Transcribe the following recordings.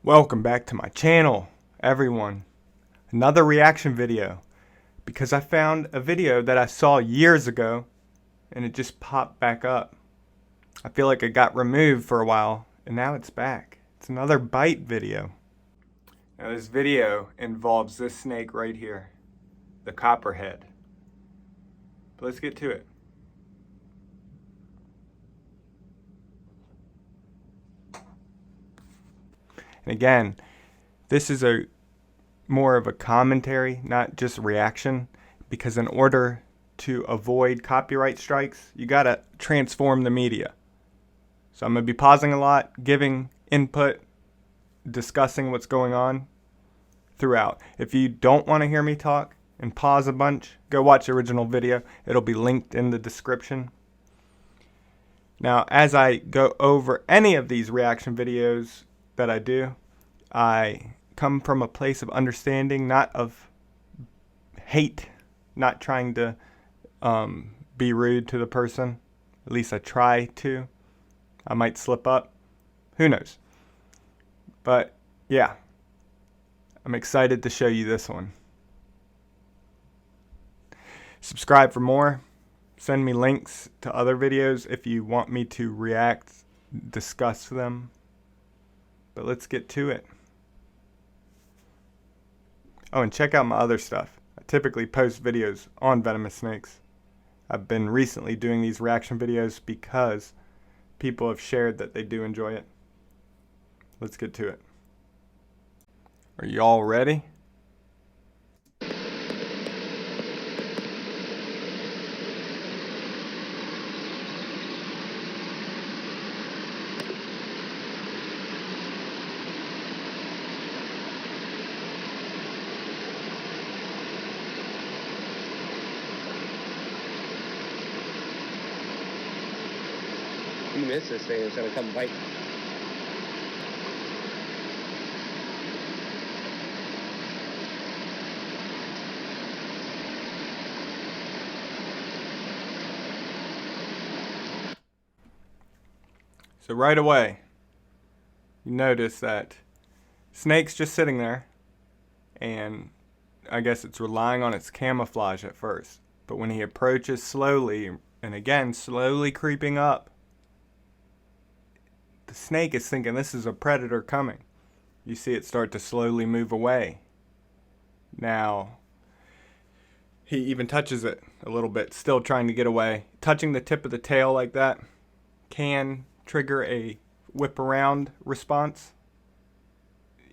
Welcome back to my channel, everyone. Another reaction video, because I found a video that I saw years ago and it just popped back up. I feel like it got removed for a while and now it's back. It's another bite video. Now this video involves this snake right here, the Copperhead. But let's get to it. And again, this is more of a commentary, not just reaction, because in order to avoid copyright strikes, you gotta transform the media. So I'm gonna be pausing a lot, giving input, discussing what's going on throughout. If you don't want to hear me talk and pause a bunch, go watch the original video. It'll be linked in the description. Now, as I go over any of these reaction videos that I do, I come from a place of understanding, not of hate, not trying to be rude to the person. At least I try to. I might slip up. Who knows? But yeah, I'm excited to show you this one. Subscribe for more. Send me links to other videos if you want me to react, discuss them. But let's get to it. Oh, and check out my other stuff. I typically post videos on venomous snakes. I've been recently doing these reaction videos because people have shared that they do enjoy it. Let's get to it. Are you all ready? You miss this thing, it's gonna come bite. So right away, you notice that snake's just sitting there, and I guess it's relying on its camouflage at first. But when he approaches slowly, and again slowly creeping up, the snake is thinking this is a predator coming. You see it start to slowly move away. Now, he even touches it a little bit, still trying to get away. Touching the tip of the tail like that can trigger a whip around response.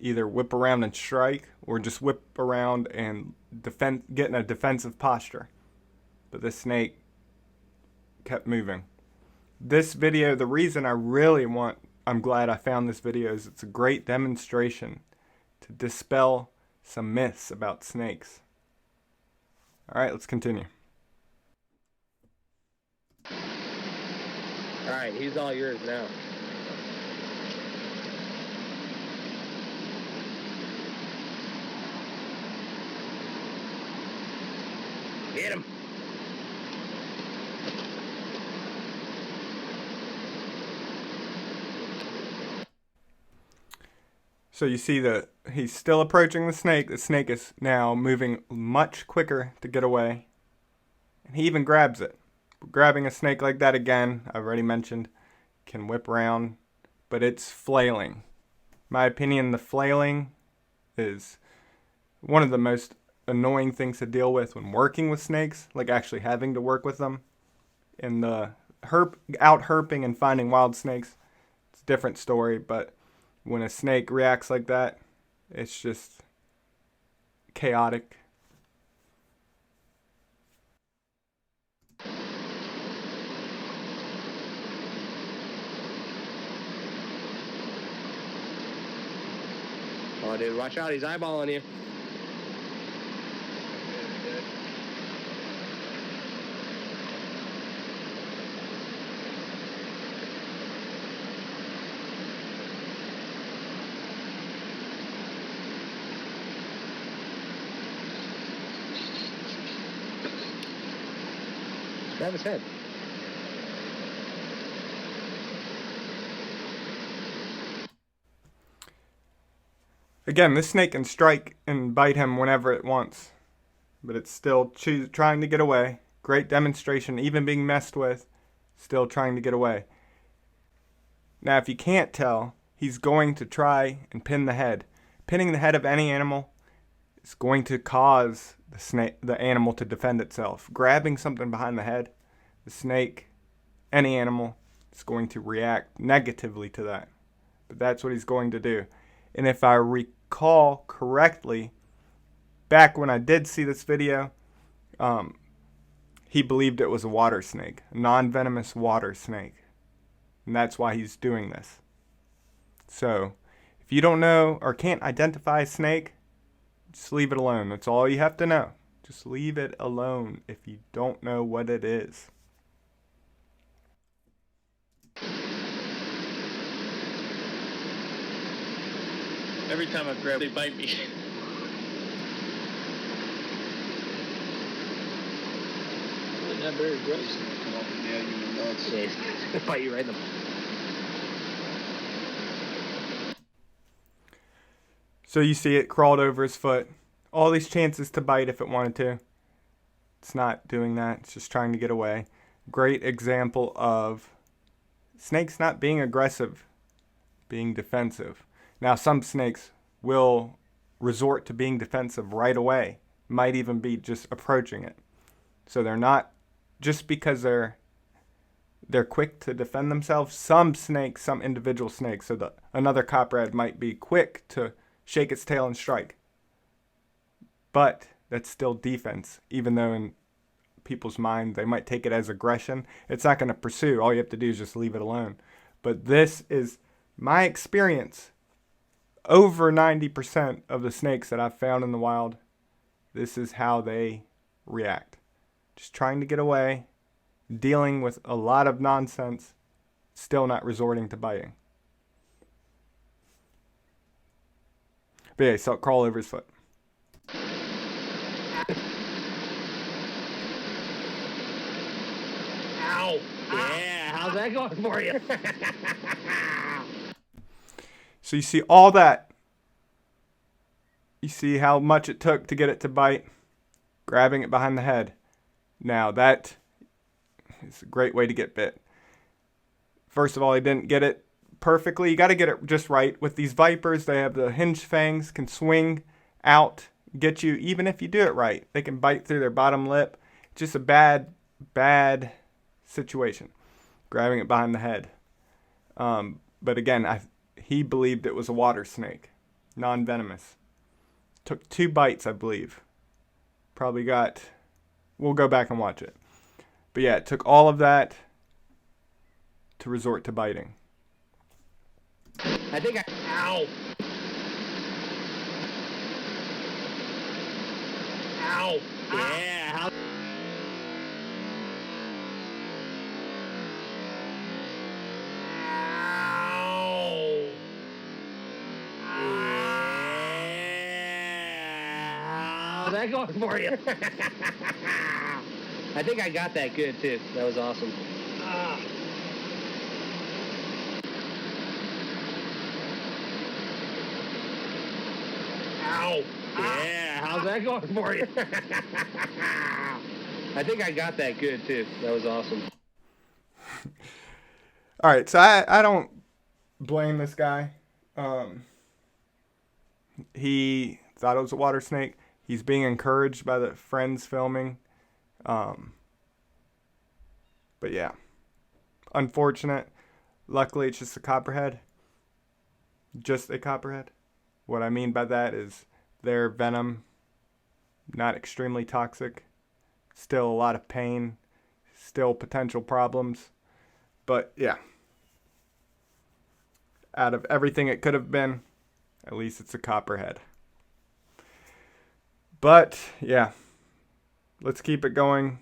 Either whip around and strike, or just whip around and get in a defensive posture. But this snake kept moving. This video, the reason I'm glad I found this video is it's a great demonstration to dispel some myths about snakes. Alright, let's continue. Alright, he's all yours now. Get him! So you see that he's still approaching the snake. The snake is now moving much quicker to get away. And he even grabs it. Grabbing a snake like that, again, I've already mentioned, can whip around, but it's flailing. In my opinion, the flailing is one of the most annoying things to deal with when working with snakes, like actually having to work with them. In the out herping and finding wild snakes, it's a different story, but when a snake reacts like that, it's just chaotic. Oh, dude, watch out, he's eyeballing you. Grab his head. Again, this snake can strike and bite him whenever it wants, but it's still trying to get away. Great demonstration, even being messed with, still trying to get away. Now, if you can't tell, he's going to try and pin the head. Pinning the head of any animal is going to cause the animal to defend itself. Grabbing something behind the head, the snake, any animal, is going to react negatively to that. But that's what he's going to do. And if I recall correctly, back when I did see this video, he believed it was a water snake, a non-venomous water snake. And that's why he's doing this. So, if you don't know or can't identify a snake, just leave it alone. That's all you have to know. Just leave it alone if you don't know what it is. Every time I grab, they bite me. Not very aggressive. Come up and nail you in the nuts. Yeah, bite you right in the... So you see it crawled over his foot. All these chances to bite if it wanted to. It's not doing that. It's just trying to get away. Great example of snakes not being aggressive, being defensive. Now, some snakes will resort to being defensive right away. Might even be just approaching it. So they're not, just because they're quick to defend themselves. Some snakes, some individual snakes, so another copperhead might be quick to shake its tail and strike. But that's still defense, even though in people's mind they might take it as aggression. It's not going to pursue. All you have to do is just leave it alone. But this is my experience. Over 90% of the snakes that I've found in the wild, this is how they react. Just trying to get away, dealing with a lot of nonsense, still not resorting to biting. But yeah, saw it crawl over his foot. Ow! Yeah, how's that going for you? So you see all that. You see how much it took to get it to bite, grabbing it behind the head. Now that is a great way to get bit. First of all, he didn't get it perfectly. You got to get it just right. With these vipers, they have the hinged fangs, can swing out, get you, even if you do it right. They can bite through their bottom lip. Just a bad situation, grabbing it behind the head. But again, he believed it was a water snake, non-venomous. Took 2 bites, I believe. Probably got, we'll go back and watch it. But yeah, it took all of that to resort to biting. I think I... Ow! Ow! Yeah, how... Ow! How's that going for you? I think I got that good, too. That was awesome. Ow! Yeah, how's that going for you? I think I got that good, too. That was awesome. All right, so I don't blame this guy. He thought it was a water snake. He's being encouraged by the friends filming. But yeah, unfortunate. Luckily, it's just a copperhead. Just a copperhead. What I mean by that is their venom, not extremely toxic. Still a lot of pain. Still potential problems. But yeah, out of everything it could have been, at least it's a copperhead. But yeah, let's keep it going.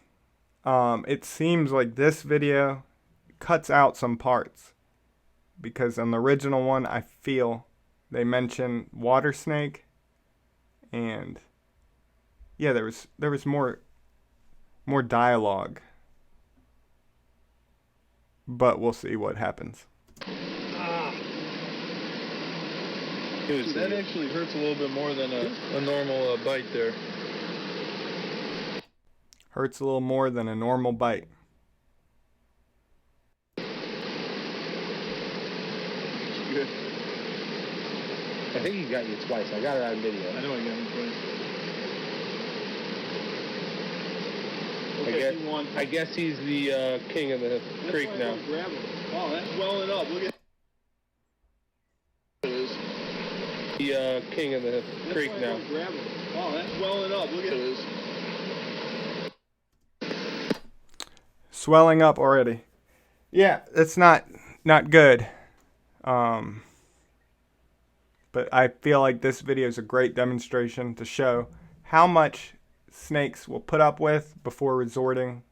It seems like this video cuts out some parts, because on the original one, I feel they mention water snake, and yeah, there was more dialogue. But we'll see what happens. Dude, That actually hurts a little bit more than a normal bite there. Hurts a little more than a normal bite. Good. I think he got you twice. I got it on video. I know I got him twice. I Okay, guess, he won. I guess he's the king of the creek why I now. don't grab him. Oh, that's welling up. Look at it is. The king of the creek That's why I now. don't grab him. Oh, that's welling up. Look at it is. Swelling up already. Yeah, it's not good. But I feel like this video is a great demonstration to show how much snakes will put up with before resorting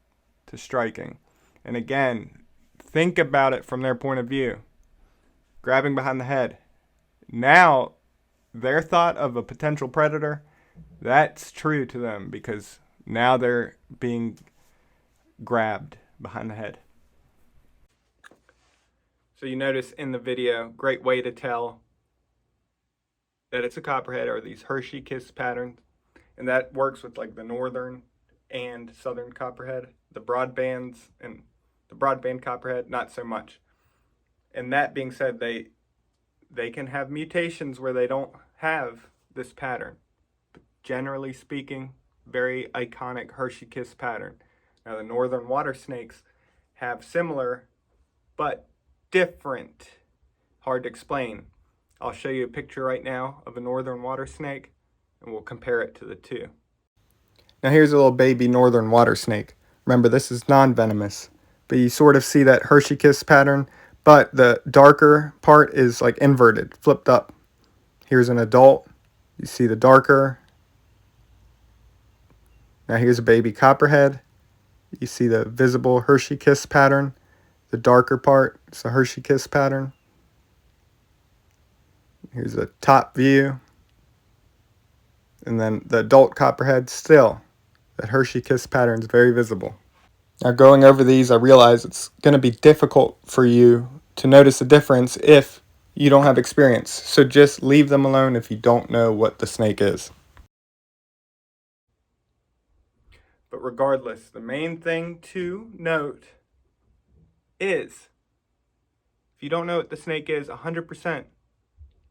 to striking. And again, think about it from their point of view. Grabbing behind the head. Now, their thought of a potential predator, that's true to them because now they're being grabbed behind the head. So you notice in the video, great way to tell that it's a copperhead are these Hershey kiss patterns. And that works with like the northern and southern copperhead. The broadbands and the broadband copperhead, not so much. And that being said, they can have mutations where they don't have this pattern. But generally speaking, very iconic Hershey kiss pattern. Now the northern water snakes have similar but different. Hard to explain. I'll show you a picture right now of a northern water snake and we'll compare it to the two. Now here's a little baby northern water snake. Remember, this is non-venomous, but you sort of see that Hershey kiss pattern, but the darker part is like inverted, flipped up. Here's an adult. You see the darker. Now here's a baby copperhead. You see the visible Hershey kiss pattern. The darker part is the Hershey kiss pattern. Here's a top view. And then the adult copperhead, still, that Hershey kiss pattern is very visible. Now going over these, I realize it's going to be difficult for you to notice the difference if you don't have experience. So just leave them alone if you don't know what the snake is. But regardless, the main thing to note is if you don't know what the snake is 100%,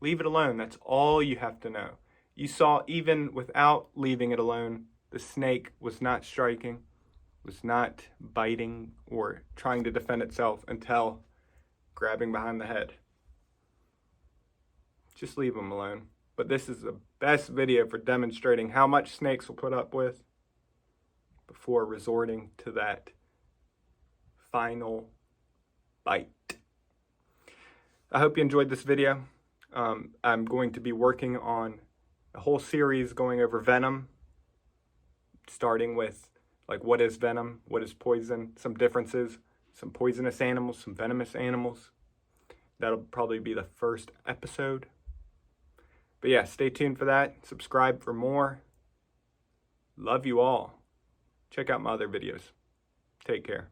leave it alone. That's all you have to know. You saw even without leaving it alone, the snake was not striking, was not biting or trying to defend itself until grabbing behind the head. Just leave them alone. But this is the best video for demonstrating how much snakes will put up with before resorting to that final bite. I hope you enjoyed this video. I'm going to be working on a whole series going over venom, starting with like what is venom, what is poison, some differences, some poisonous animals, some venomous animals. That'll probably be the first episode. But yeah, stay tuned for that. Subscribe for more. Love you all. Check out my other videos. Take care.